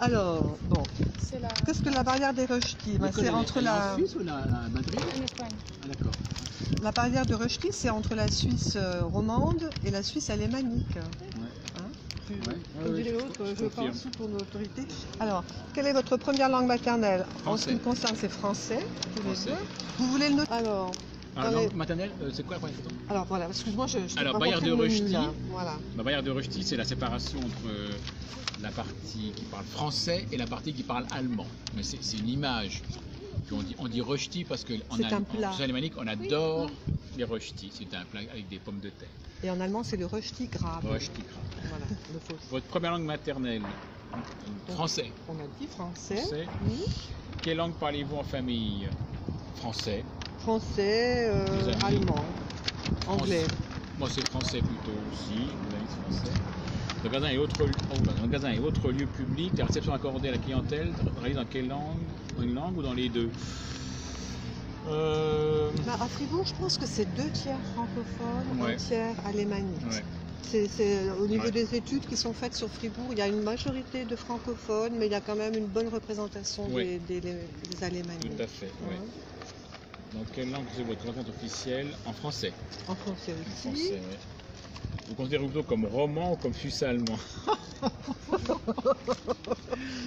Alors, bon, C'est la... qu'est-ce que la barrière des Rösti? C'est entre la... En Suisse ou à Madrid? En Espagne. Ah, d'accord. La barrière de Rösti, c'est entre la Suisse romande et la Suisse alémanique. Ouais. Hein? Ouais. Dirait l'autre, je confirme. pense sous ton autorité. Alors, quelle est votre première langue maternelle? En ce qui Français. me concerne, c'est français. Tous les Français. deux. Vous voulez le noter? Alors, Alors, dans les- langue maternelle, c'est quoi la première question? alors voilà, excuse-moi, je t'ai Alors, pas barrière montré de le menu, Rösti. là. Voilà. La barrière de Rösti, c'est la séparation entre la partie qui parle français et la partie qui parle allemand. Mais c'est une image. Puis on dit Rösti parce qu'en C'est un plat. alémanique, on adore les Rösti. C'est un plat avec des pommes de terre. Et en allemand, c'est le Rösti grave. Rösti grave. Voilà, le faux. Votre première langue maternelle? Français. On a dit français. Français. Oui. Quelle langue parlez-vous en famille? Français. Français, Des amis. allemand, anglais. Moi, c'est français plutôt aussi. Vous avez dit français. Magasin et autres lieux publics, la réception accordée à la clientèle, travailler dans quelle langue? Dans une langue ou dans les deux? Bah, à Fribourg, je pense que c'est 2 tiers francophones, Ouais. 1 tiers alémanique. Ouais. C'est au niveau Ouais. des études qui sont faites sur Fribourg, il y a une majorité de francophones, mais il y a quand même une bonne représentation Ouais. des alémaniques. Tout à fait, ouais. Hein. Dans quelle langue c'est votre rencontre officielle? En français. En français En aussi. français, ouais. Vous considérez plutôt comme roman ou comme suisse-allemand?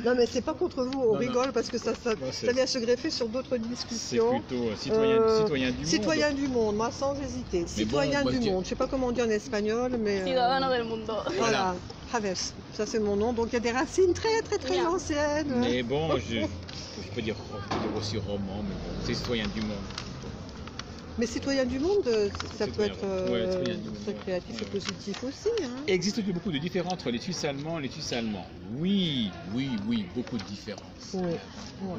Non mais c'est pas contre vous, on Non, rigole parce que ça c'est- vient se greffer sur d'autres C'est discussions. plutôt citoyen du monde. Citoyen du monde, moi sans hésiter. Citoyen moi, du je dis- monde, je sais pas comment on dit en espagnol, mais... Ciudadano del mundo. Voilà, Javes, ça c'est mon nom, donc il y a des racines très Bien. anciennes. Mais bon, je peux dire aussi roman, mais bon, c'est citoyen du monde. Mais citoyen du monde, ça peut Citoyen, être ouais, citoyen du monde, très ouais. créatif et Ouais. positif aussi. Hein. Existe-t-il beaucoup de différences entre les Suisses allemands et les Suisses allemands? Oui, beaucoup de différences. Oui, oui.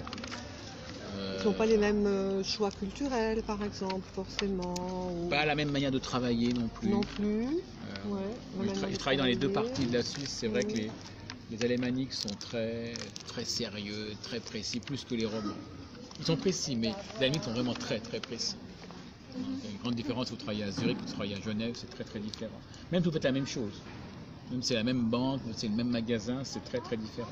Ils n'ont pas les mêmes choix culturels, par exemple, forcément. Ou... Pas la même manière de travailler non plus. Non plus. Ouais, Ils travaillent dans les deux parties. parties de la Suisse. C'est vrai Oui. que les alémaniques sont très sérieux, très précis, plus que les romans. Ils sont précis, mais les alémaniques sont vraiment très précis. Il y a une grande différence, vous travaillez à Zurich, vous travaillez à Genève, c'est très différent. Même si vous faites la même chose, même si c'est la même banque, c'est le même magasin, c'est très différent.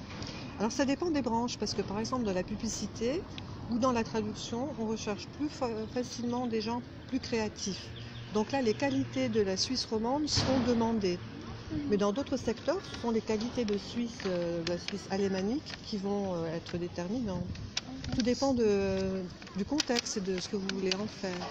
Alors ça dépend des branches, parce que par exemple dans la publicité ou dans la traduction, on recherche plus facilement des gens plus créatifs. Donc là, les qualités de la Suisse romande sont demandées. Mais dans d'autres secteurs, ce sont les qualités de la Suisse alémanique qui vont être déterminantes. Tout dépend du contexte et de ce que vous voulez en faire.